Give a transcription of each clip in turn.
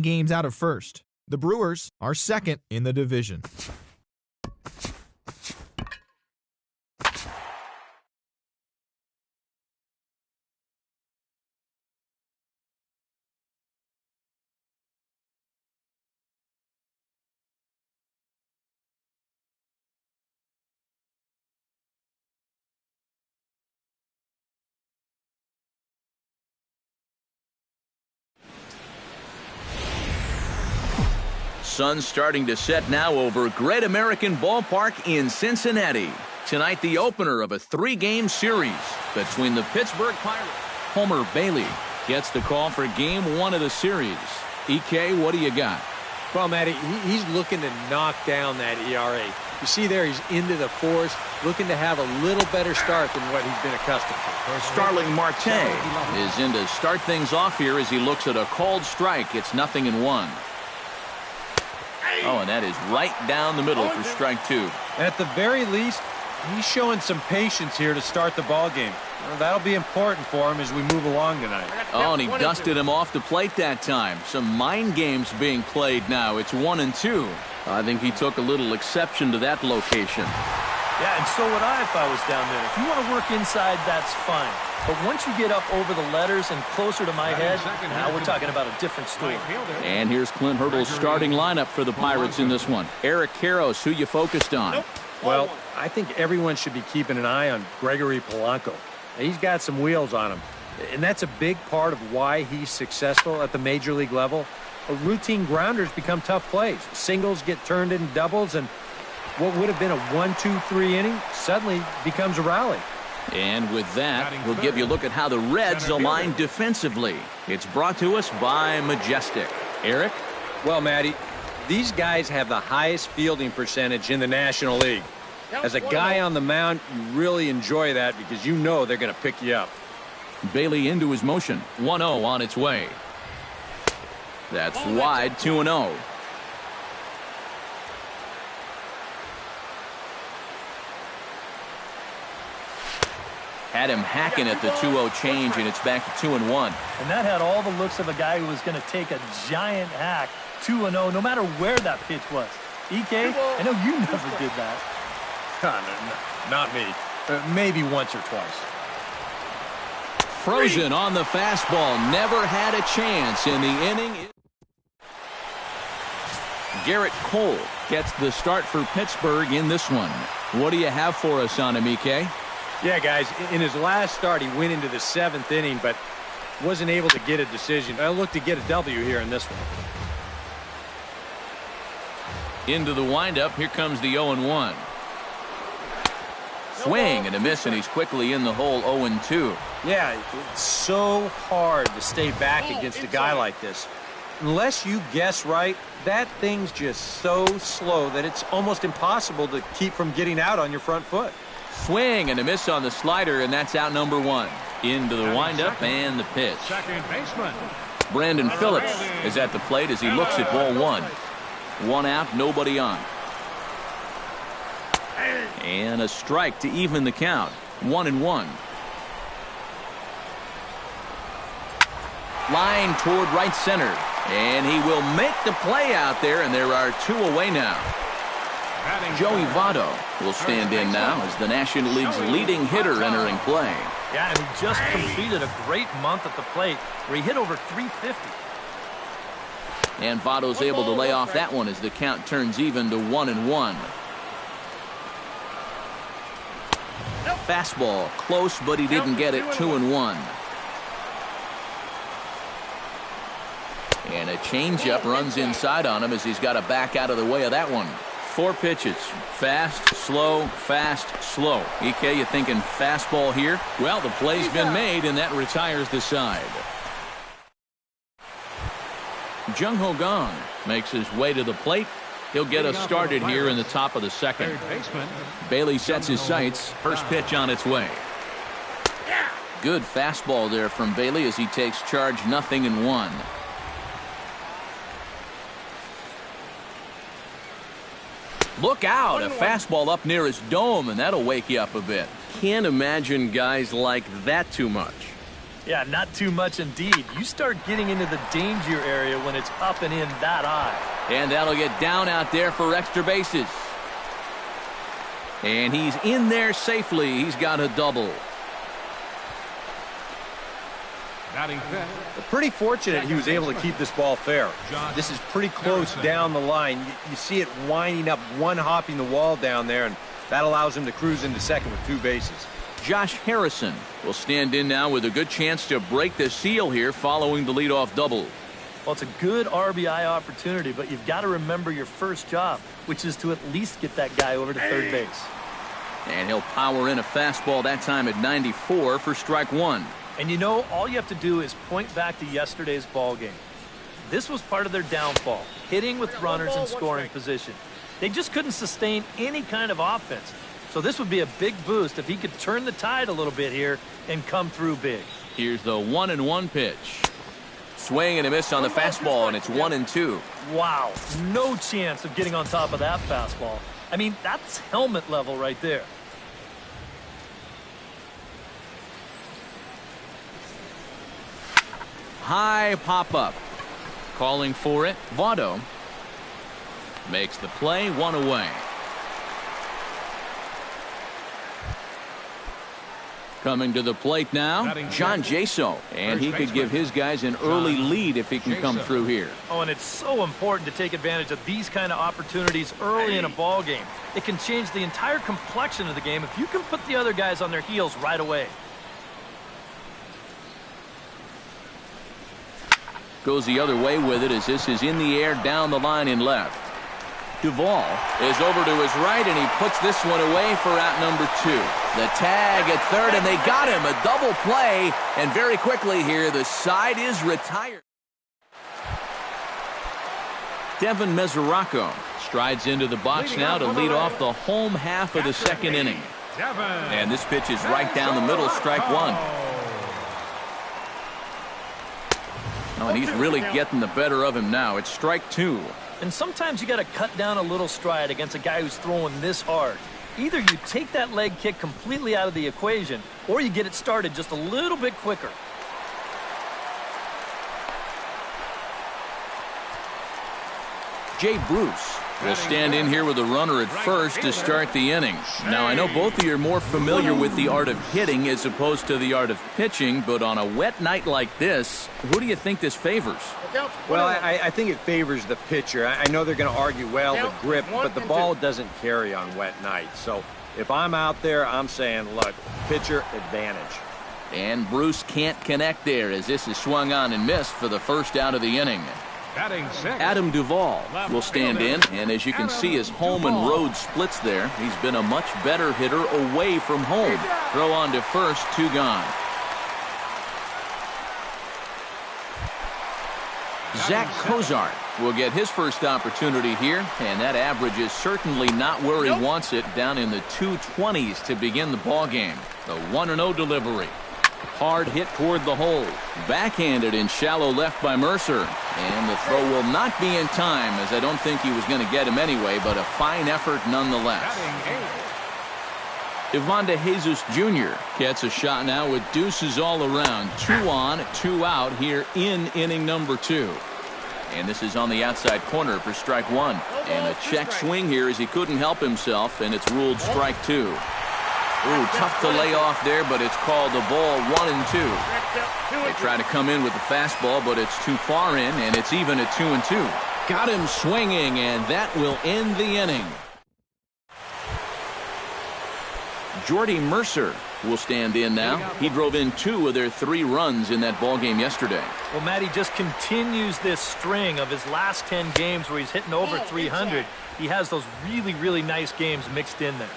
games out of first. The Brewers are second in the division. Sun starting to set now over Great American Ballpark in Cincinnati. Tonight, the opener of a 3-game series between the Pittsburgh Pirates. Homer Bailey gets the call for Game 1 of the series. EK, what do you got? Well, Matty, he's looking to knock down that ERA. You see there, he's into the fours, looking to have a little better start than what he's been accustomed to. Starling Marte is in to start things off here as he looks at a called strike. It's 0-1. Oh, and that is right down the middle for strike 2. At the very least, he's showing some patience here to start the ball game. Well, that'll be important for him as we move along tonight. Oh, and he dusted him off the plate that time. Some mind games being played now. It's 1-2. I think he took a little exception to that location. Yeah, and so would I if I was down there. If you want to work inside, that's fine. But once you get up over the letters and closer to my head, now we're talking about a different story. And here's Clint Hurdle's starting lineup for the Pirates in this one. Eric Karros, who you focused on? Well, I think everyone should be keeping an eye on Gregory Polanco. He's got some wheels on him, and that's a big part of why he's successful at the major league level. Routine grounders become tough plays. Singles get turned into doubles, and what would have been a 1-2-3 inning suddenly becomes a rally. And with that, we'll give you a look at how the Reds align defensively. It's brought to us by Majestic. Eric? Well, Matty, these guys have the highest fielding percentage in the National League. As a guy on the mound, you really enjoy that because you know they're going to pick you up. Bailey into his motion. 1-0 on its way. That's wide, 2-0. Had him hacking at the 2-0 change, and it's back to 2-1. And that had all the looks of a guy who was going to take a giant hack. 2-0, no matter where that pitch was. EK, I know you never did that. No, not me. Maybe once or twice. Frozen on the fastball. Never had a chance in the inning. Garrett Cole gets the start for Pittsburgh in this one. What do you have for us on him, EK? Yeah, guys, in his last start, he went into the 7th inning, but wasn't able to get a decision. I look to get a W here in this one. Into the windup. Here comes the 0-1. Swing and a miss, and he's quickly in the hole. 0-2. Yeah, it's so hard to stay back against a guy like this. Unless you guess right, that thing's just so slow that it's almost impossible to keep from getting out on your front foot. Swing and a miss on the slider, and that's out number 1. Into the windup and the pitch. Second baseman Brandon Phillips is at the plate as he looks at ball 1. 1 out, nobody on. And a strike to even the count. 1-1. Line toward right center. And he will make the play out there, and there are 2 away now. Joey Votto will stand in now as the National League's leading hitter entering play. Yeah, and he just completed a great month at the plate where he hit over 350. And Votto's able to lay off that one as the count turns even to 1-1. Fastball close, but he didn't get it. 2-1. And a changeup runs inside on him as he's got to back out of the way of that one. 4 pitches. Fast, slow, fast, slow. EK, you thinking fastball here? Well, the play's been made, and that retires the side. Jung Ho Gong makes his way to the plate. He'll get us started here in the top of the second. Bailey sets his sights. First pitch on its way. Good fastball there from Bailey as he takes charge. 0-1. Look out, a fastball up near his dome, and that'll wake you up a bit. Can't imagine guys like that too much. Yeah, not too much indeed. You start getting into the danger area when it's up and in that high. And that'll get down out there for extra bases. And he's in there safely. He's got a double. Pretty fortunate he was able to keep this ball fair. This is pretty close down the line. You see it winding up, one hopping the wall down there, and that allows him to cruise into second with 2 bases. Josh Harrison will stand in now with a good chance to break the seal here following the leadoff double. Well, it's a good RBI opportunity, but you've got to remember your first job, which is to at least get that guy over to third base. And he'll power in a fastball that time at 94 for strike 1. And you know, all you have to do is point back to yesterday's ball game. This was part of their downfall, hitting with runners in scoring position. They just couldn't sustain any kind of offense. So this would be a big boost if he could turn the tide a little bit here and come through big. Here's the 1-1 pitch. Swing and a miss on the fastball, and it's 1-2. Wow, no chance of getting on top of that fastball. I mean, that's helmet level right there. High pop-up. Calling for it, Votto. Makes the play, 1 away. Coming to the plate now, John Jaso. And he could give his guys an early lead if he can come through here. Oh, and it's so important to take advantage of these kind of opportunities early in a ball game. It can change the entire complexion of the game if you can put the other guys on their heels right away. Goes the other way with it as this is in the air down the line in left. Duvall is over to his right, and he puts this one away for out number 2. The tag at third, and they got him. A double play, and very quickly here, the side is retired. Devin Mesoraco strides into the box now to lead off the home half of the second inning. And this pitch is right down the middle, strike 1. Oh, and he's really getting the better of him now. It's strike 2. And sometimes you got to cut down a little stride against a guy who's throwing this hard. Either you take that leg kick completely out of the equation, or you get it started just a little bit quicker. Jay Bruce will stand in here with a runner at first to start the inning. Now, I know both of you are more familiar with the art of hitting as opposed to the art of pitching, but on a wet night like this, who do you think this favors? Well, I think it favors the pitcher. I know they're going to argue, well, the grip, but the ball doesn't carry on wet nights. So if I'm out there, I'm saying, look, pitcher advantage. And Bruce can't connect there as this is swung on and missed for the first out of the inning. Adam Duvall will stand in, and as you can see, his home and road splits there. He's been a much better hitter away from home. Throw on to first, 2 gone. Zach Cozart will get his first opportunity here, and that average is certainly not where he wants it, down in the 220s to begin the ball game. The 1-0 delivery. Hard hit toward the hole. Backhanded in shallow left by Mercer. And the throw will not be in time, as I don't think he was going to get him anyway, but a fine effort nonetheless. Ivan De Jesus Jr. gets a shot now with deuces all around. 2 on, 2 out here in inning number 2. And this is on the outside corner for strike 1. And a check swing here as he couldn't help himself, and it's ruled strike 2. Ooh, tough to lay off there, but it's called a ball, 1-2. They try to come in with the fastball, but it's too far in, and it's even at 2-2. Got him swinging, and that will end the inning. Jordy Mercer will stand in now. He drove in 2 of their 3 runs in that ball game yesterday. Well, Matty just continues this string of his last 10 games where he's hitting over 300. He has those really, really nice games mixed in there.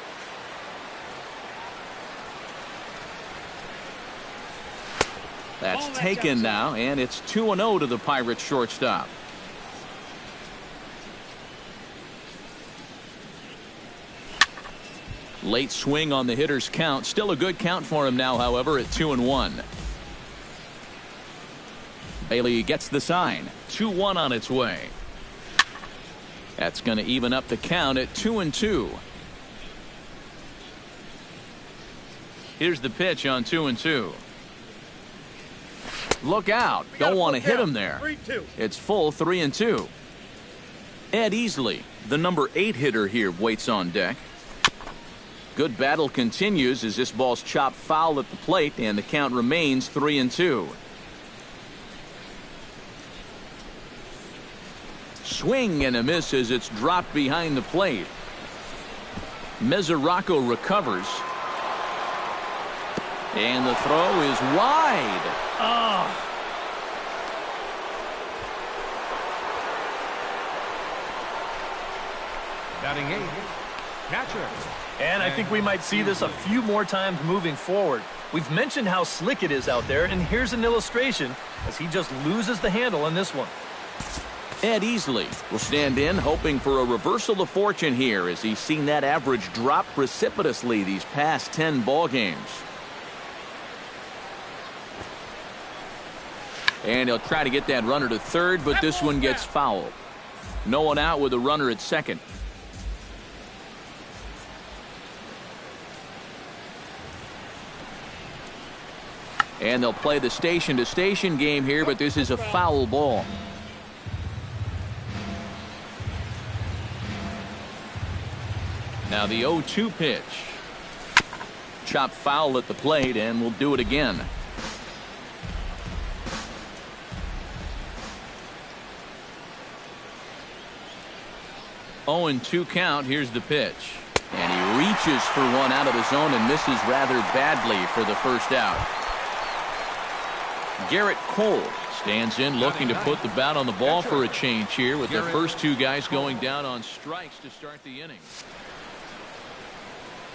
That's taken now, and it's 2-0 to the Pirates shortstop. Late swing on the hitter's count. Still a good count for him now, however, at 2-1. Bailey gets the sign. 2-1 on its way. That's going to even up the count at 2-2. Here's the pitch on 2-2. Look out. Don't want to hit him there. It's full 3-2. Ed Easley, the number 8 hitter here, waits on deck. Good battle continues as this ball's chopped foul at the plate, and the count remains 3-2. Swing and a miss as it's dropped behind the plate. Mesoraco recovers. And the throw is wide. Oh. Batting 8, catcher. And I think we might see this a few more times moving forward. We've mentioned how slick it is out there, and here's an illustration as he just loses the handle on this one. Ed Easley will stand in, hoping for a reversal of fortune here as he's seen that average drop precipitously these past 10 ball games. And he'll try to get that runner to third, but this one gets fouled. No one out with a runner at second. And they'll play the station-to-station game here, but this is a foul ball. Now the 0-2 pitch. Chopped foul at the plate, and we'll do it again. Oh, and 2 count. Here's the pitch. And he reaches for one out of the zone and misses rather badly for the first out. Garrett Cole stands in, looking to put the bat on the ball for a change here, with the first 2 guys going down on strikes to start the inning.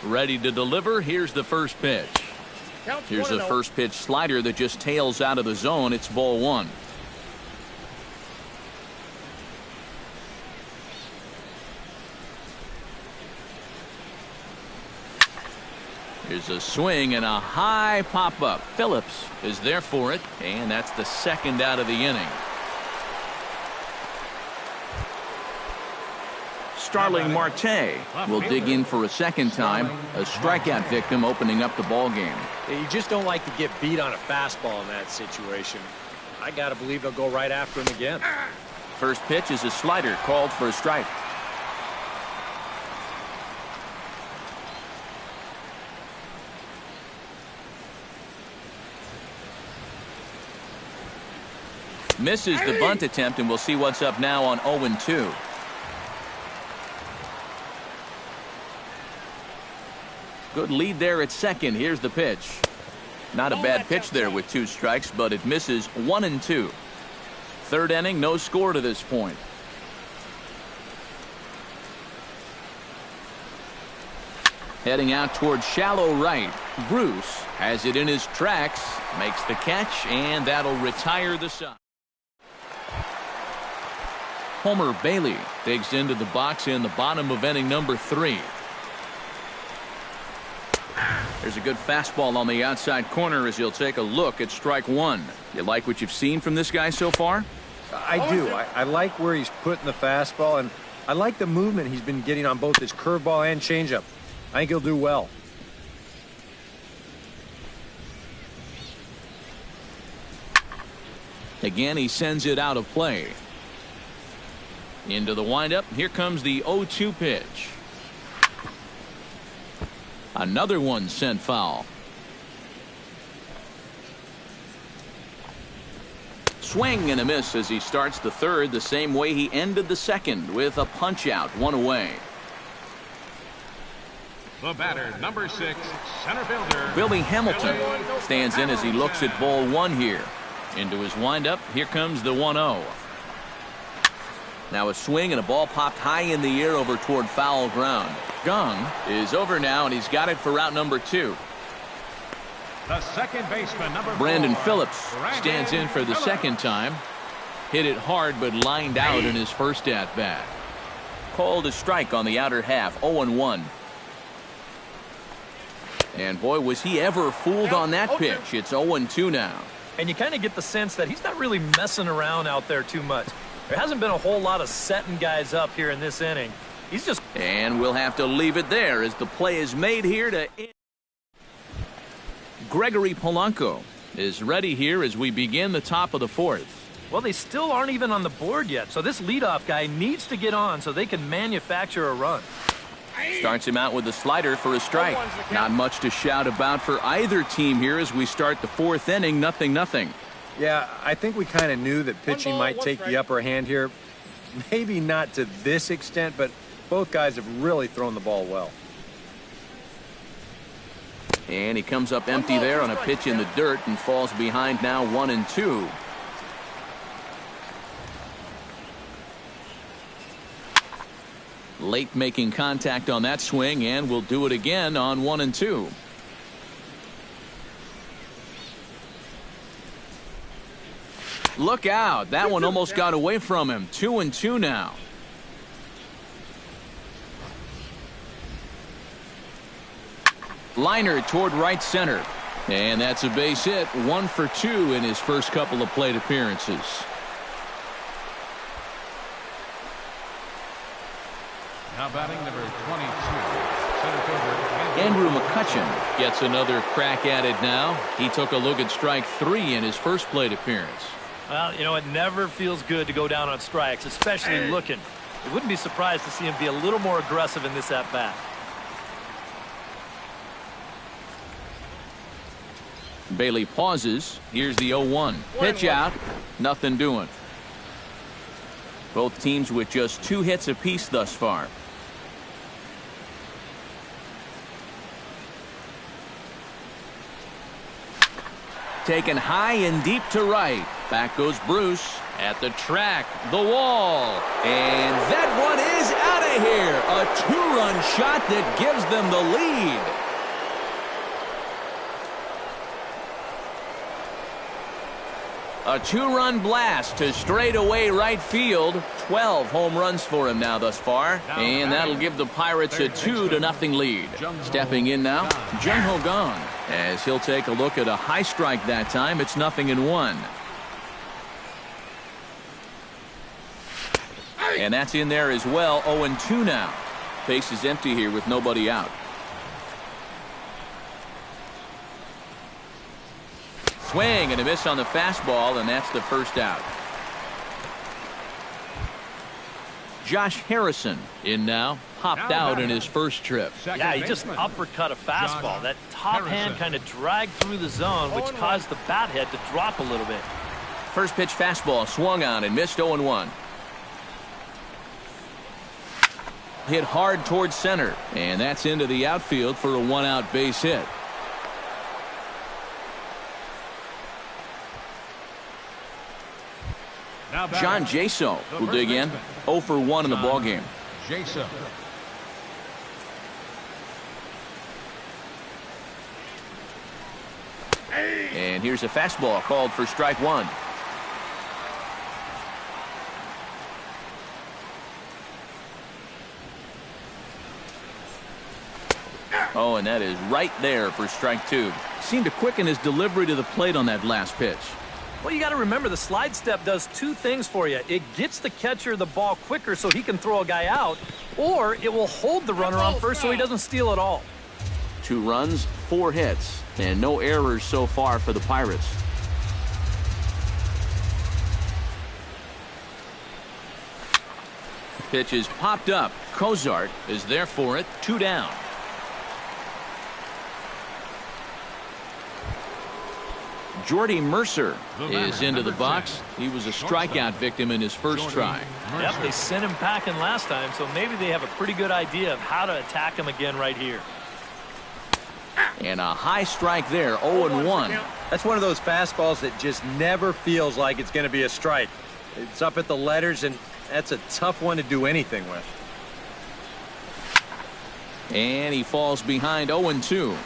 Ready to deliver. Here's the first pitch. Here's the first pitch slider that just tails out of the zone. It's ball 1. Here's a swing and a high pop-up. Phillips is there for it, and that's the second out of the inning. Starling Marte will dig in for a second time. A strikeout victim opening up the ball game. You just don't like to get beat on a fastball in that situation. I got to believe they'll go right after him again. First pitch is a slider called for a strike. Misses the bunt attempt, and we'll see what's up now on 0-2. Good lead there at second. Here's the pitch. Not a bad pitch there with 2 strikes, but it misses 1-2. Third inning, no score to this point. Heading out towards shallow right. Bruce has it in his tracks, makes the catch, and that'll retire the side. Homer Bailey digs into the box in the bottom of inning number 3. There's a good fastball on the outside corner as he'll take a look at strike 1. You like what you've seen from this guy so far? I do. I like where he's putting the fastball, and I like the movement he's been getting on both his curveball and changeup. I think he'll do well. Again, he sends it out of play. Into the windup. Here comes the 0-2 pitch. Another one sent foul. Swing and a miss as he starts the third the same way he ended the second, with a punch out, 1 away. The batter, number 6, center fielder Billy Hamilton stands in as he looks at ball 1 here. Into his windup. Here comes the 1-0. Now a swing and a ball popped high in the air over toward foul ground. Gong is over now, and he's got it for out number 2. The second baseman, number 4, Brandon Phillips stands in for the second time. Hit it hard, but lined out in his first at bat. Called a strike on the outer half. 0-1. And boy, was he ever fooled on that pitch. It's 0-2 now. And you kind of get the sense that he's not really messing around out there too much. There hasn't been a whole lot of setting guys up here in this inning. He's just... And we'll have to leave it there as the play is made here to... Gregory Polanco is ready here as we begin the top of the fourth. Well, they still aren't even on the board yet, so this leadoff guy needs to get on so they can manufacture a run. Starts him out with the slider for a strike. Not much to shout about for either team here as we start the fourth inning, 0-0. Yeah, I think we kind of knew that pitching might take the upper hand here. Maybe not to this extent, but both guys have really thrown the ball well. And he comes up empty there on a pitch in the dirt and falls behind now 1-2. Late making contact on that swing, and will do it again on 1-2. Look out. That one almost got away from him. 2-2 now. Liner toward right center. And that's a base hit. 1 for 2 in his first couple of plate appearances. Now batting number 22, center fielder Andrew McCutchen gets another crack at it now. He took a look at strike 3 in his first plate appearance. Well, you know, it never feels good to go down on strikes, especially looking. I wouldn't be surprised to see him be a little more aggressive in this at-bat. Bailey pauses. Here's the 0-1. Pitch out. Nothing doing. Both teams with just 2 hits apiece thus far. Taken high and deep to right. Back goes Bruce at the track, the wall. And that one is out of here. A 2-run shot that gives them the lead. A 2-run blast to straightaway right field. 12 home runs for him now thus far. And that'll give the Pirates a 2-0 lead. Stepping in now, Jung Ho Kang, as he'll take a look at a high strike that time. It's 0-1. And that's in there as well. 0-2 now. Base is empty here with nobody out. Swing and a miss on the fastball, and that's the first out. Josh Harrison in now. Popped out in his first trip. Yeah, he just uppercut a fastball. That top hand kind of dragged through the zone, which caused the bat head to drop a little bit. First pitch fastball swung on and missed. 0-1. Hit hard towards center, and that's into the outfield for a 1-out base hit. John Jaso will dig in. 0 for 1 in the ballgame. Jaso. And here's a fastball called for strike 1. Oh, and that is right there for strike 2. Seemed to quicken his delivery to the plate on that last pitch. Well, you got to remember the slide step does 2 things for you. It gets the catcher the ball quicker so he can throw a guy out, or it will hold the runner on first so he doesn't steal it all. 2 runs, 4 hits, and no errors so far for the Pirates. Pitch is popped up. Cozart is there for it. 2 down. Jordy Mercer is into the box. He was a strikeout victim in his first try. Yep, they sent him packing last time, so maybe they have a pretty good idea of how to attack him again right here. And a high strike there, 0-1. That's one of those fastballs that just never feels like it's going to be a strike. It's up at the letters, and that's a tough one to do anything with. And he falls behind 0-2.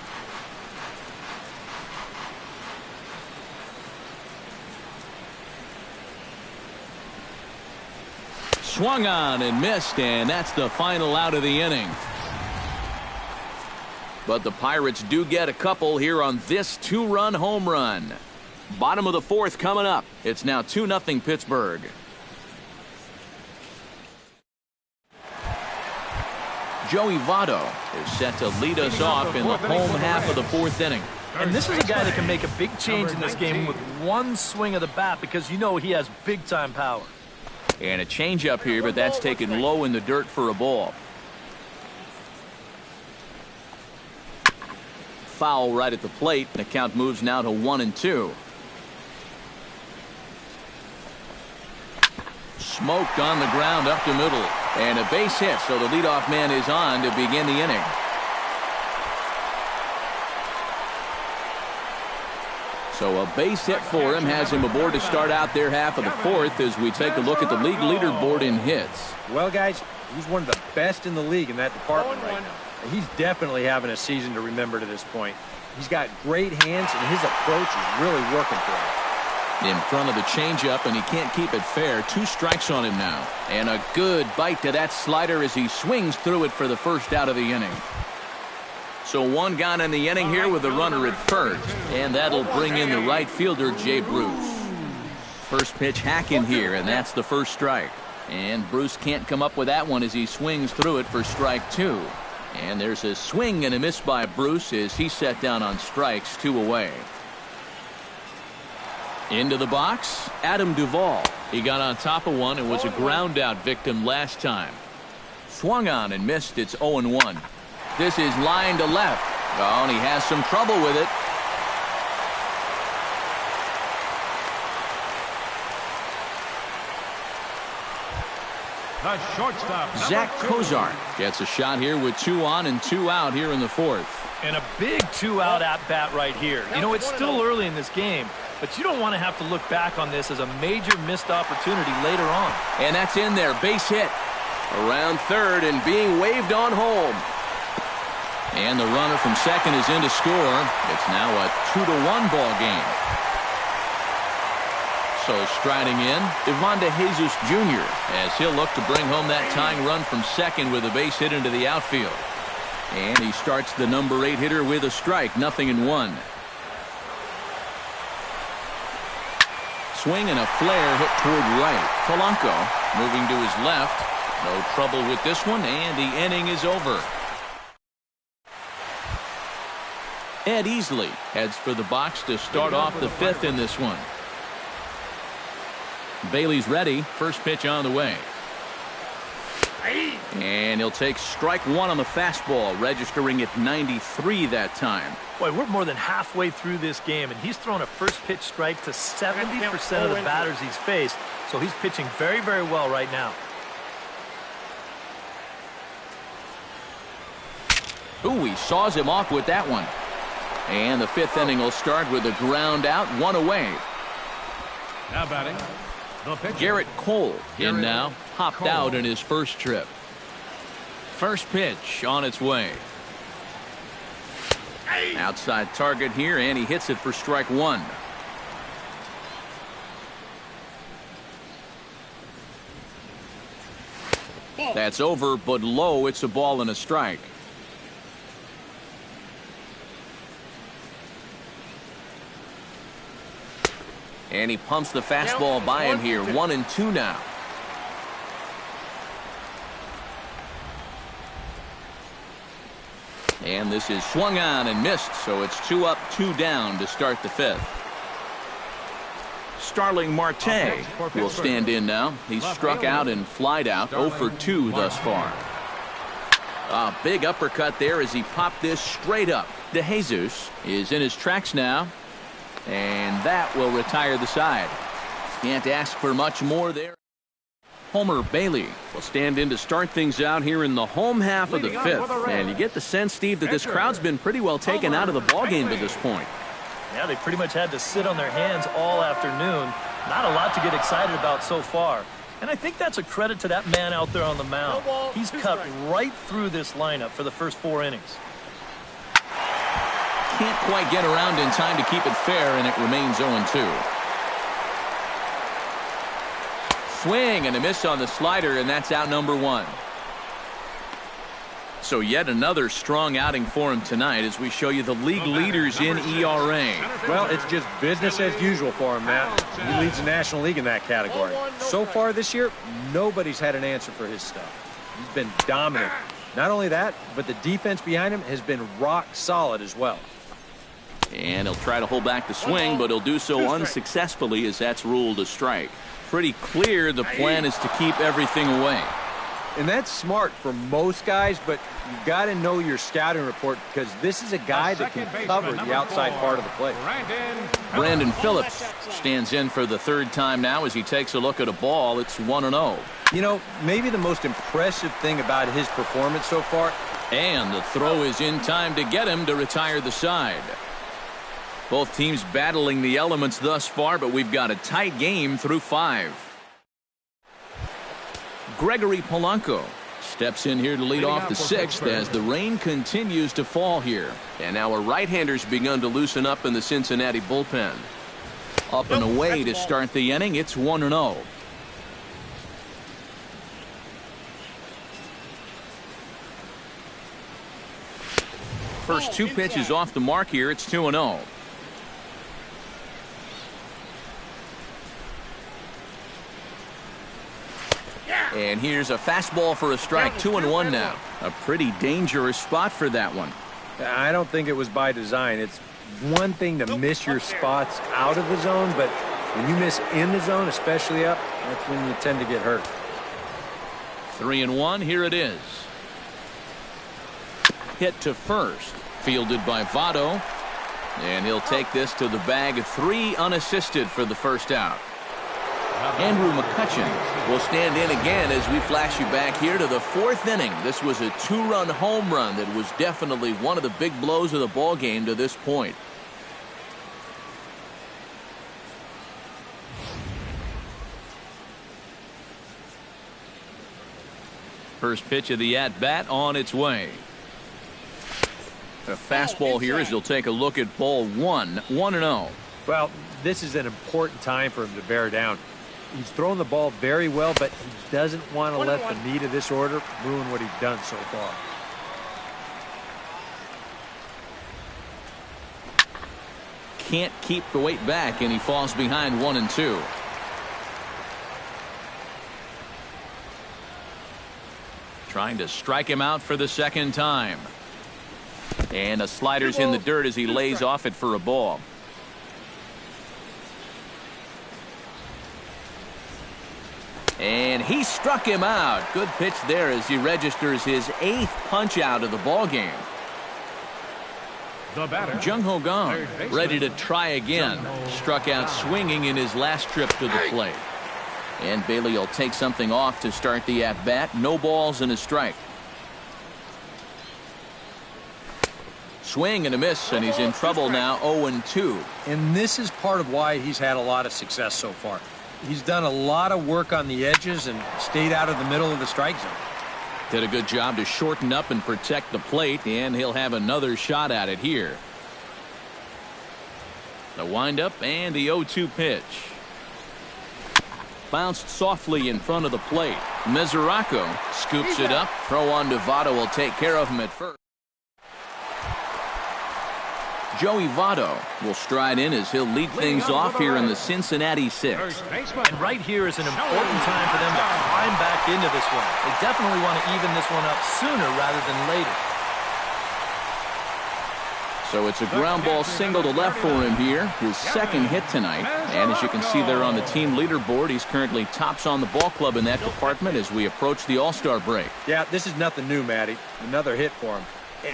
Swung on and missed, and that's the final out of the inning. But the Pirates do get a couple here on this 2-run home run. Bottom of the 4th coming up. It's now 2-0 Pittsburgh. Joey Votto is set to lead us off in the home half of the 4th inning. And this is a guy that can make a big change in this game with one swing of the bat because you know he has big-time power. And a changeup here, but that's taken low in the dirt for a ball. Foul right at the plate. The count moves now to 1-2. Smoked on the ground up the middle. And a base hit, so the leadoff man is on to begin the inning. So a base hit for him has him aboard to start out their half of the fourth as we take a look at the league leaderboard in hits. Well, guys, he's one of the best in the league in that department right now. And he's definitely having a season to remember to this point. He's got great hands, and his approach is really working for him. In front of the changeup, and he can't keep it fair. 2 strikes on him now. And a good bite to that slider as he swings through it for the first out of the inning. So 1 gone in the inning here with the runner at first. And that'll bring in the right fielder, Jay Bruce. First pitch hack in here, and that's the first strike. And Bruce can't come up with that one as he swings through it for strike 2. And there's a swing and a miss by Bruce as he set down on strikes, 2 away. Into the box, Adam Duvall. He got on top of one and was a ground out victim last time. Swung on and missed. It's 0-1. This is line to left. Oh, and he has some trouble with it. The shortstop, Zach Kozar gets a shot here with 2 on and 2 out here in the fourth. And a big 2-out at-bat right here. You know, it's still early in this game, but you don't want to have to look back on this as a major missed opportunity later on. And that's in there. Base hit. Around third and being waved on home. And the runner from second is in to score. It's now a 2-1 ball game. So striding in, Ivan De Jesus Jr. as he'll look to bring home that tying run from second with a base hit into the outfield. And he starts the number 8 hitter with a strike, 0-1. Swing and a flare hit toward right. Polanco moving to his left. No trouble with this one, and the inning is over. Ed Easley heads for the box to start off the 5th in this one. Bailey's ready. First pitch on the way. And he'll take strike 1 on the fastball, registering at 93 that time. Boy, we're more than halfway through this game, and he's thrown a first pitch strike to 70% of the batters he's faced, so he's pitching very, very well right now. Ooh, he saws him off with that one. And the 5th inning will start with a ground out, 1 away. Now batting, the pitcher, Garrett Cole in now, hopped out in his first trip. First pitch on its way. Outside target here, and he hits it for strike 1. That's over, but low. It's a ball and a strike. And he pumps the fastball by him here. 1-2 now. And this is swung on and missed, so it's 2 up, 2 down to start the 5th. Starling Marte will stand in now. He's struck out and flied out, 0 for 2 thus far. A big uppercut there as he popped this straight up. De Jesus is in his tracks now. And that will retire the side. Can't ask for much more there. Homer Bailey will stand in to start things out here in the home half of the 5th. And you get the sense, Steve, that this crowd's been pretty well taken out of the ballgame to this point. Yeah, they pretty much had to sit on their hands all afternoon. Not a lot to get excited about so far. And I think that's a credit to that man out there on the mound. He's cut right through this lineup for the first 4 innings. Can't quite get around in time to keep it fair, and it remains 0-2. Swing and a miss on the slider, and that's out number 1. So yet another strong outing for him tonight as we show you the league leaders in ERA. Well, it's just business as usual for him, Matt. He leads the National League in that category. So far this year, nobody's had an answer for his stuff. He's been dominant. Not only that, but the defense behind him has been rock solid as well. And he'll try to hold back the swing, but he'll do so unsuccessfully as that's ruled a strike. Pretty clear the plan is to keep everything away. And that's smart for most guys, but you got to know your scouting report because this is a guy that can cover the outside part of the plate. Brandon Phillips stands in for the third time now as he takes a look at a ball. It's 1-0. You know, maybe the most impressive thing about his performance so far. And the throw is in time to get him to retire the side. Both teams battling the elements thus far, but we've got a tight game through 5. Gregory Polanco steps in here to lead off the 6th as the rain continues to fall here. And now a right-hander's begun to loosen up in the Cincinnati bullpen. Up and away to start the inning. It's 1-0. First 2 pitches off the mark here. It's 2-0. And here's a fastball for a strike. 2-1 now. A pretty dangerous spot for that one. I don't think it was by design. It's one thing to miss your spots out of the zone, but when you miss in the zone, especially up, that's when you tend to get hurt. 3-1. Here it is. Hit to first. Fielded by Votto. And he'll take this to the bag. 3 unassisted for the first out. Andrew McCutchen will stand in again as we flash you back here to the 4th inning. This was a 2-run home run that was definitely one of the big blows of the ball game to this point. First pitch of the at-bat on its way. A fastball here as he'll take a look at ball 1. 1-0. Well, this is an important time for him to bear down. He's thrown the ball very well, but he doesn't want to let the meat of this order ruin what he's done so far. Can't keep the weight back, and he falls behind 1-2. Trying to strike him out for the second time. And a slider's in the dirt as he lays off it for a ball. And he struck him out. Good pitch there as he registers his 8th punch out of the ball game. Jung Ho Kang ready to try again. Struck out swinging in his last trip to the plate. And Bailey will take something off to start the at-bat. No balls and a strike. Swing and a miss, and he's in trouble now. 0-2. And this is part of why he's had a lot of success so far. He's done a lot of work on the edges and stayed out of the middle of the strike zone. Did a good job to shorten up and protect the plate, and he'll have another shot at it here. The windup and the 0-2 pitch. Bounced softly in front of the plate. Mesoraco scoops it up. Throw on to Votto will take care of him at first. Joey Votto will stride in as he'll lead things off here in the Cincinnati 6th. And right here is an important time for them to climb back into this one. They definitely want to even this one up sooner rather than later. So it's a ground ball single to left for him here. His 2nd hit tonight. And as you can see there on the team leaderboard, he's currently tops on the ball club in that department as we approach the All-Star break. Yeah, this is nothing new, Matty. Another hit for him.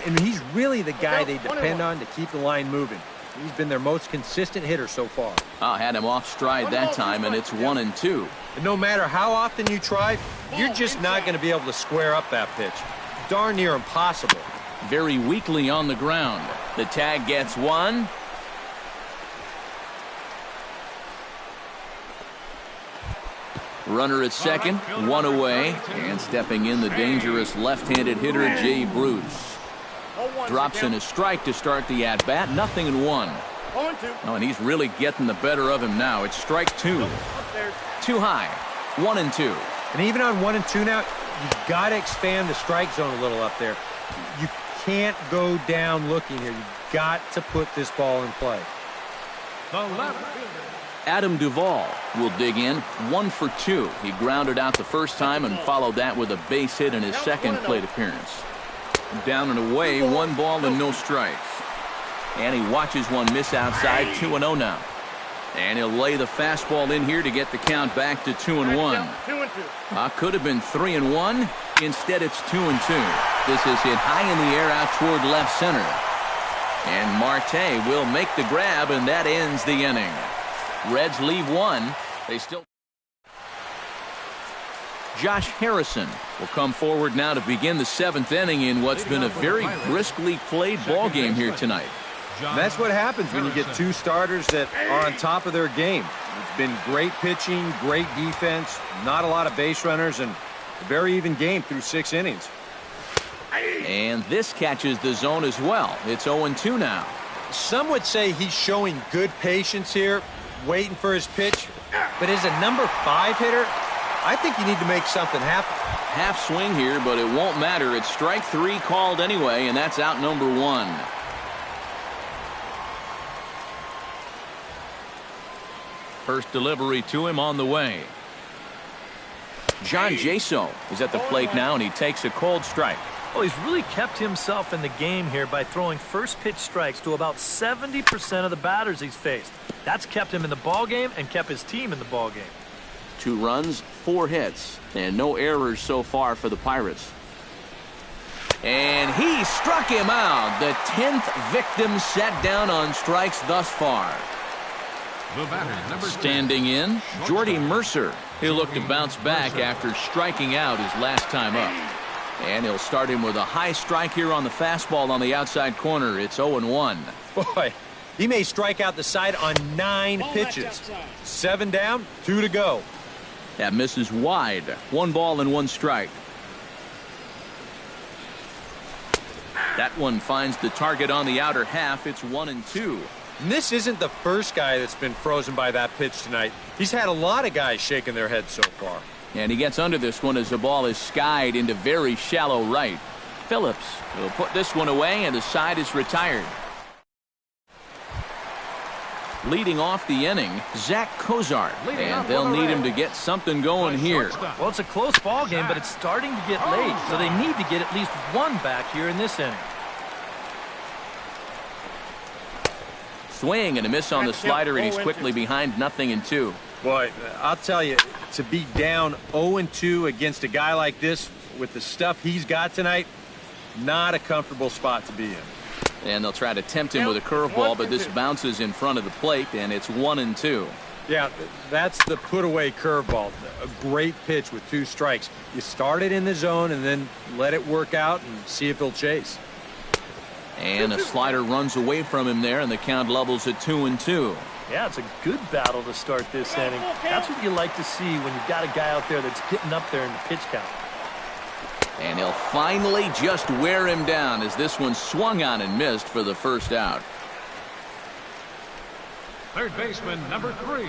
And he's really the guy they depend on to keep the line moving. He's been their most consistent hitter so far. I had him off stride that time, and it's 1-2. And no matter how often you try, you're just not going to be able to square up that pitch. Darn near impossible. Very weakly on the ground. The tag gets 1. Runner at second, 1 away. And stepping in the dangerous left-handed hitter, Jay Bruce. Drops in a strike to start the at-bat. 0-1. Oh, and he's really getting the better of him now. It's strike 2. Too high. 1-2. And even on 1-2 now, you've got to expand the strike zone a little up there. You can't go down looking here. You've got to put this ball in play. Adam Duvall will dig in. 1 for 2. He grounded out the first time and followed that with a base hit in his second plate appearance. Down and away, 1 ball and no strikes. And he watches one miss outside. 2-0 now. And he'll lay the fastball in here to get the count back to 2-1. Could have been 3-1. Instead, it's 2-2. This is hit high in the air out toward left center. And Marte will make the grab, and that ends the inning. Reds leave one. They still. Josh Harrison will come forward now to begin the 7th inning in what's been a very briskly played ball game here tonight. And that's what happens when you get two starters that are on top of their game. It's been great pitching, great defense, not a lot of base runners, and a very even game through 6 innings. And this catches the zone as well. It's 0-2 now. Some would say he's showing good patience here, waiting for his pitch. But as a number 5 hitter, I think you need to make something happen. Half swing here, but it won't matter. It's strike 3 called anyway, and that's out number 1. First delivery to him on the way. John Jaso is at the plate now, and he takes a cold strike. Well, he's really kept himself in the game here by throwing first pitch strikes to about 70% of the batters he's faced. That's kept him in the ball game and kept his team in the ball game. 2 runs, 4 hits, and no errors so far for the Pirates. And he struck him out. The 10th victim set down on strikes thus far. Standing in, Jordy Mercer. He'll look to bounce back after striking out his last time up. And he'll start him with a high strike here on the fastball on the outside corner. It's 0-1. Boy, he may strike out the side on 9 pitches. 7 down, 2 to go. That misses wide. 1 ball and 1 strike. That one finds the target on the outer half. It's 1-2. And this isn't the first guy that's been frozen by that pitch tonight. He's had a lot of guys shaking their heads so far. And he gets under this one as the ball is skied into very shallow right. Phillips will put this one away, and the side is retired. Leading off the inning, Zach Cozart. And they'll need him to get something going here. Well, it's a close ball game, but it's starting to get late, so they need to get at least 1 back here in this inning. Swing and a miss on the slider, and he's quickly behind 0-2. Boy, I'll tell you, to be down 0-2 against a guy like this with the stuff he's got tonight, not a comfortable spot to be in. And they'll try to tempt him with a curveball, but this bounces in front of the plate, and it's 1-2. Yeah, that's the put-away curveball. A great pitch with 2 strikes. You start it in the zone and then let it work out and see if he'll chase. And a slider runs away from him there, and the count levels at 2-2. Yeah, it's a good battle to start this inning. That's what you like to see when you've got a guy out there that's getting up there in the pitch count. And he'll finally just wear him down as this one swung on and missed for the first out. Third baseman, number 3,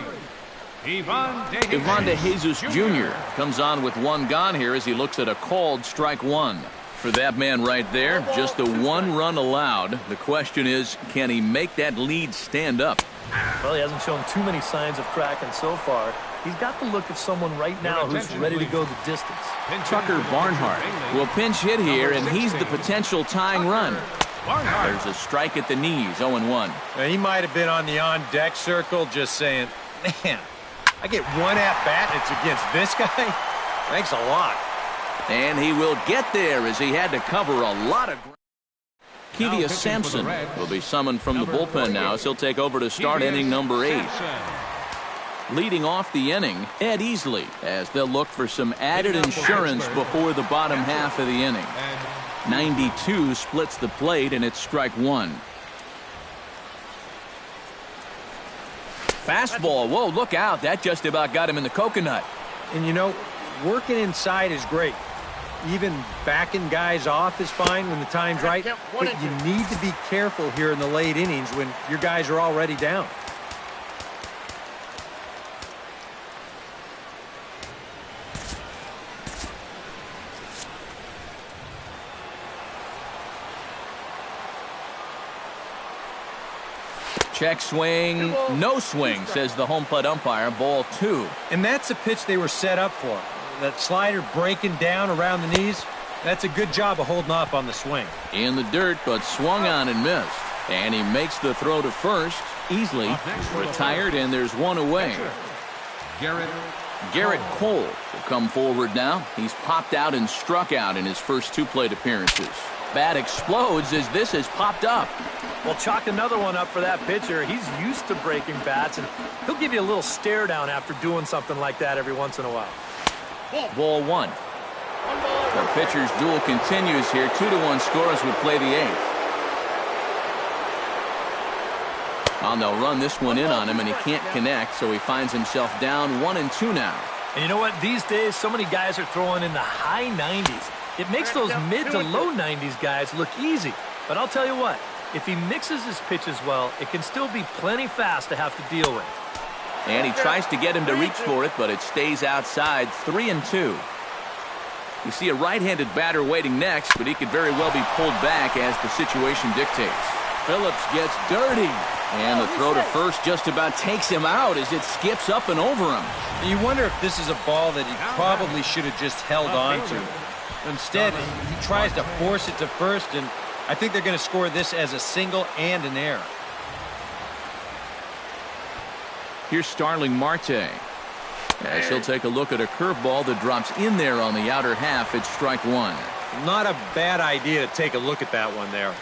Ivan De Jesus Jr. comes on with 1 gone here as he looks at a called strike 1. For that man right there, just the 1 run allowed. The question is, can he make that lead stand up? Well, he hasn't shown too many signs of cracking so far. He's got the look of someone right now who's ready to go the distance. Tucker Barnhart will pinch hit here, and he's the potential tying run. There's a strike at the knees, 0-1. Now, he might have been on the on-deck circle just saying, man, I get 1 at-bat, it's against this guy? Thanks a lot. And he will get there as he had to cover a lot of ground. Kevius Sampson will be summoned from the bullpen now as he'll take over to start inning number 8. Leading off the inning, Ed Easley, as they'll look for some added insurance before the bottom half of the inning. 92 splits the plate, and it's strike 1. Fastball. Whoa, look out. That just about got him in the coconut. And, you know, working inside is great. Even backing guys off is fine when the time's right. But you need to be careful here in the late innings when your guys are already down. Check swing, no swing, says the home plate umpire. Ball 2. And that's a pitch they were set up for. That slider breaking down around the knees, that's a good job of holding off on the swing. In the dirt, but swung on and missed. And he makes the throw to first. Easily retired, and there's one away. Garrett Cole will come forward now. He's popped out and struck out in his first 2 plate appearances. Bat explodes as this has popped up. Well, chalk another one up for that pitcher. He's used to breaking bats, and he'll give you a little stare down after doing something like that every once in a while. Ball 1. The pitcher's duel continues here. 2-1 score as we play the 8th. Well, they'll run this one in on him, and he can't connect, so he finds himself down 1-2 now. And you know what? These days, so many guys are throwing in the high 90s. It makes those mid to low 90s guys look easy. But I'll tell you what, if he mixes his pitches well, it can still be plenty fast to have to deal with. And he tries to get him to reach for it, but it stays outside. 3-2. You see a right-handed batter waiting next, but he could very well be pulled back as the situation dictates. Phillips gets dirty. And the throw to first just about takes him out as it skips up and over him. You wonder if this is a ball that he probably should have just held on to. Instead, he tries to force it to first, and I think they're going to score this as a single and an error. Here's Starling Marte. As he'll take a look at a curveball that drops in there on the outer half. It's strike 1. Not a bad idea to take a look at that one there.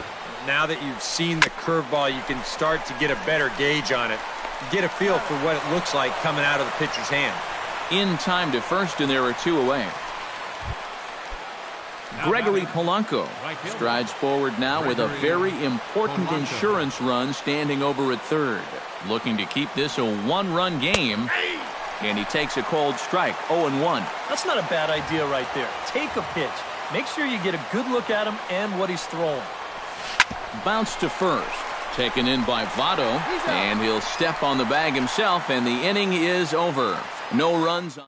Now that you've seen the curveball, you can start to get a better gauge on it. Get a feel for what it looks like coming out of the pitcher's hand. In time to first, and there are 2 away. Gregory Polanco strides forward now with a very important insurance run standing over at third. Looking to keep this a 1-run game. And he takes a cold strike, 0-1. That's not a bad idea right there. Take a pitch. Make sure you get a good look at him and what he's throwing. Bounce to first. Taken in by Votto. And he'll step on the bag himself, and the inning is over. No runs.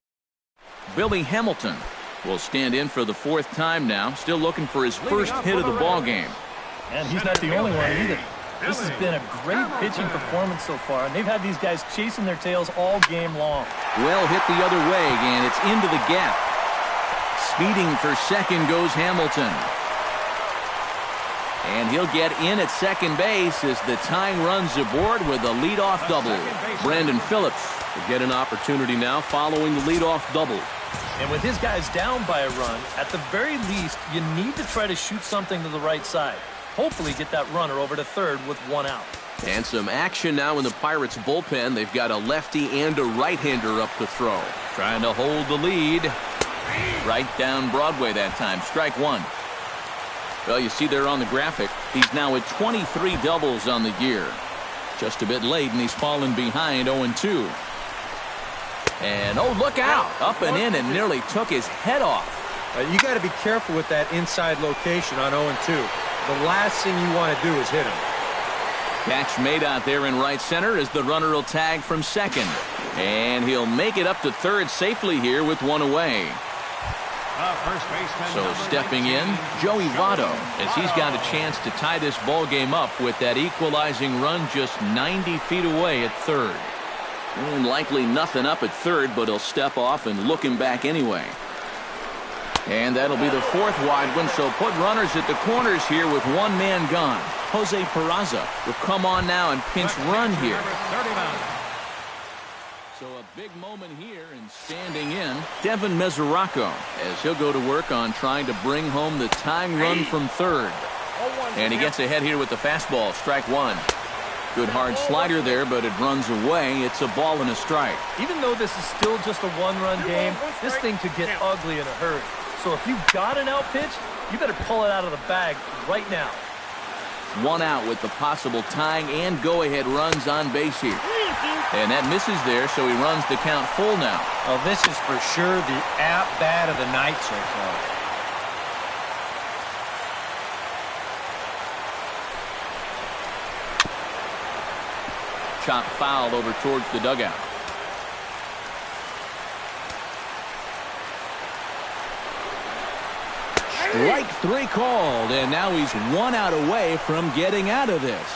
Billy Hamilton will stand in for the 4th time now. Still looking for his first hit of the ball game. And he's not the only one either. This has been a great pitching performance so far, and they've had these guys chasing their tails all game long. Well hit the other way, and it's into the gap. Speeding for second goes Hamilton. And he'll get in at second base as the tying runs aboard with a leadoff double. Brandon Phillips will get an opportunity now following the leadoff double. And with his guys down by a run, at the very least, you need to try to shoot something to the right side. Hopefully get that runner over to third with 1 out. And some action now in the Pirates bullpen. They've got a lefty and a right-hander up to throw. Trying to hold the lead. Right down Broadway that time. Strike 1. Well, you see there on the graphic, he's now at 23 doubles on the year. Just a bit late, and he's fallen behind 0-2. And, oh, look out. Up and in and nearly took his head off. You got to be careful with that inside location on 0-2. The last thing you want to do is hit him. Catch made out there in right center as the runner will tag from second. And he'll make it up to third safely here with 1 away. So stepping in, Joey Votto, as he's got a chance to tie this ball game up with that equalizing run just 90 feet away at third. And likely nothing up at third, but he'll step off and look him back anyway. And that'll be the 4th wide one, so put runners at the corners here with 1 man gone. Jose Peraza will come on now and pinch run here. So a big moment here, and standing in, Devin Mesoraco, as he'll go to work on trying to bring home the tying run from third. And he gets ahead here with the fastball, strike 1. Good hard slider there, but it runs away. It's a ball and a strike. Even though this is still just a 1-run game, this thing could get ugly in a hurry. So if you've got an out pitch, you better pull it out of the bag right now. 1 out with the possible tying and go-ahead runs on base here. And that misses there, so he runs the count full now. Well, this is for sure the at-bat of the night so far. Chop foul over towards the dugout. Strike 3 called, and now he's 1 out away from getting out of this.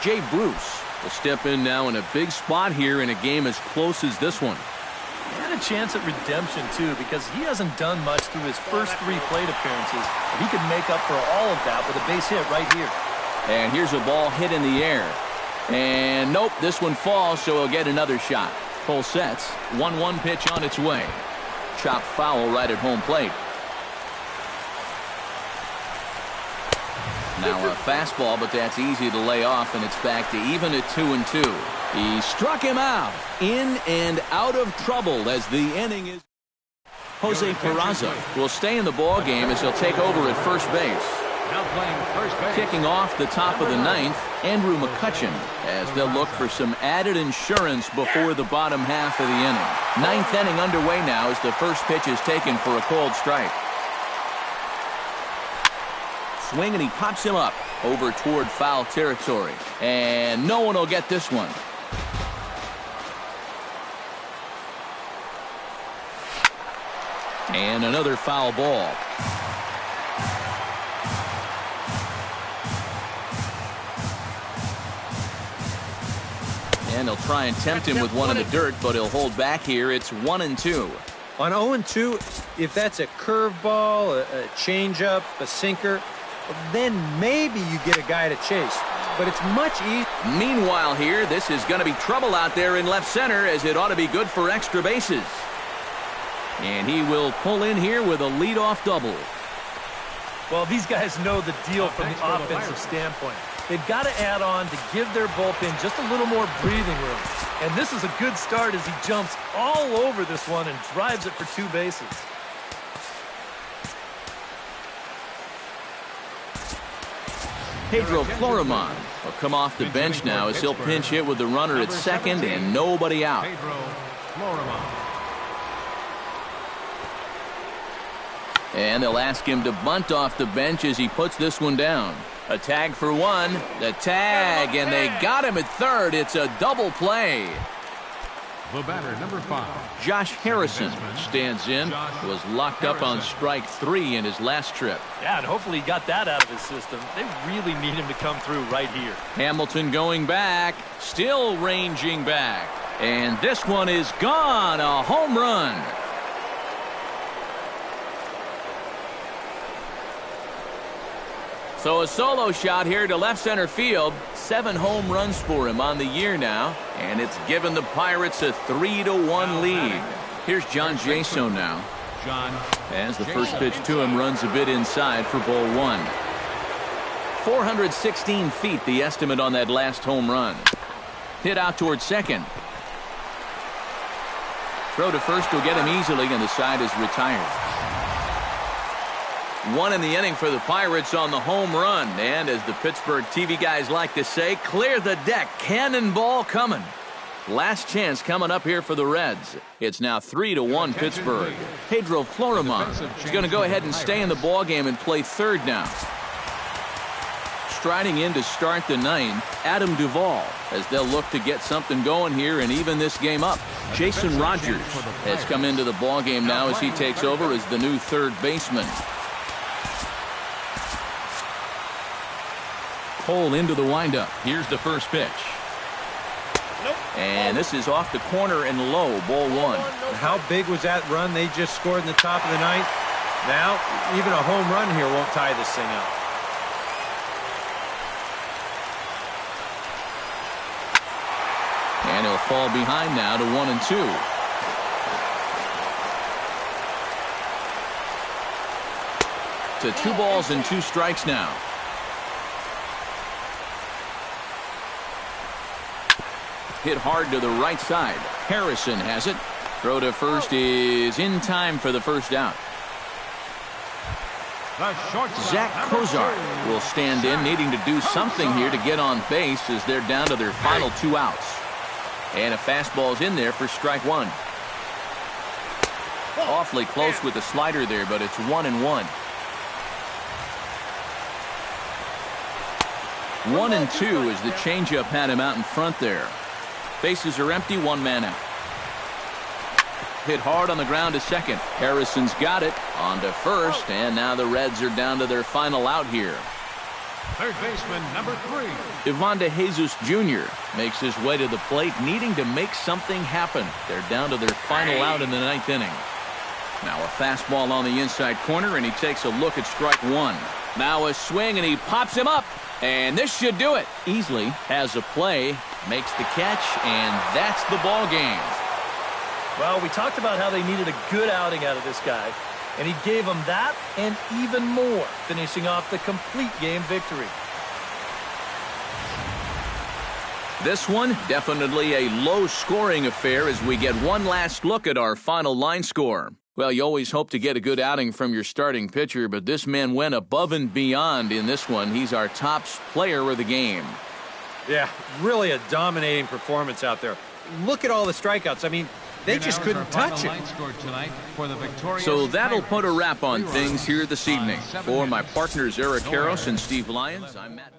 Jay Bruce will step in now in a big spot here in a game as close as this one. He had a chance at redemption, too, because he hasn't done much through his first 3 plate appearances. But he could make up for all of that with a base hit right here. And here's a ball hit in the air. And nope, this one falls, so he'll get another shot. Full sets. 1-1 pitch on its way. Chopped foul right at home plate. Now a fastball, but that's easy to lay off, and it's back to even at 2-2. He struck him out. In and out of trouble as the inning is. Jose Peraza will stay in the ball game as he'll take over at first base. Now playing first base. Kicking off the top of the ninth, Andrew McCutchen, as they'll look for some added insurance before the bottom half of the inning. Ninth inning underway now as the first pitch is taken for a called strike. Swing, and he pops him up over toward foul territory. And no one will get this one. And another foul ball. And they'll try and tempt him with one in the dirt, but he'll hold back here. It's 1-2. On 0-2, if that's a curveball, a changeup, a sinker, then maybe you get a guy to chase. But it's much easier. Meanwhile here, this is going to be trouble out there in left center, as it ought to be good for extra bases. And he will pull in here with a leadoff double. Well, these guys know the deal from the offensive standpoint. They've got to add on to give their bullpen just a little more breathing room. And this is a good start as he jumps all over this one and drives it for 2 bases. Pedro Florimon will come off the bench now as he'll pinch hit with the runner at second and nobody out. Pedro Florimon. And they'll ask him to bunt off the bench as he puts this one down. A tag for one, the tag, and they got him at third. It's a double play. The batter, number 5. Josh Harrison stands in, was locked up on strike 3 in his last trip. Yeah, and hopefully he got that out of his system. They really need him to come through right here. Hamilton going back, still ranging back. And this one is gone, a home run. So a solo shot here to left center field. 7 home runs for him on the year now. And it's given the Pirates a 3-1 lead. Here's John Jaso now. As the first pitch to him runs a bit inside for ball 1. 416 feet the estimate on that last home run. Hit out towards second. Throw to first will get him easily, and the side is retired. 1 in the inning for the Pirates on the home run. And as the Pittsburgh TV guys like to say, clear the deck. Cannonball coming. Last chance coming up here for the Reds. It's now 3-1 Pittsburgh. Pedro Florimon is going to go ahead and stay in the ballgame and play third now. Striding in to start the ninth, Adam Duvall, as they'll look to get something going here and even this game up. Jason Rogers has come into the ballgame now as he takes over as the new third baseman. Cole into the windup. Here's the first pitch. And this is off the corner and low, ball 1. How big was that run they just scored in the top of the ninth? Now, even a home run here won't tie this thing up. And he'll fall behind now to 1-2. To 2 balls and 2 strikes now. Hit hard to the right side. Harrison has it. Throw to first is in time for the first out. Zach Kozar will stand in, needing to do something here to get on base as they're down to their final 2 outs. And a fastball's in there for strike 1. Awfully close with the slider there, but it's 1-1. 1-2 as the changeup had him out in front there. Bases are empty, 1 man out. Hit hard on the ground to second. Harrison's got it on to first, and now the Reds are down to their final out here. Third baseman, number 3. Ivan De Jesus Jr. makes his way to the plate, needing to make something happen. They're down to their final out in the 9th inning. Now a fastball on the inside corner, and he takes a look at strike 1. Now a swing, and he pops him up. And this should do it. Easily has a play, makes the catch, and that's the ball game. Well, we talked about how they needed a good outing out of this guy, and he gave them that and even more, finishing off the complete game victory. This one, definitely a low-scoring affair as we get one last look at our final line score. Well, you always hope to get a good outing from your starting pitcher, but this man went above and beyond in this one. He's our top player of the game. Yeah, really a dominating performance out there. Look at all the strikeouts. I mean, they just couldn't touch it. So that'll put a wrap on things here this evening. For my partners Eric Karros and Steve Lyons, I'm Matt.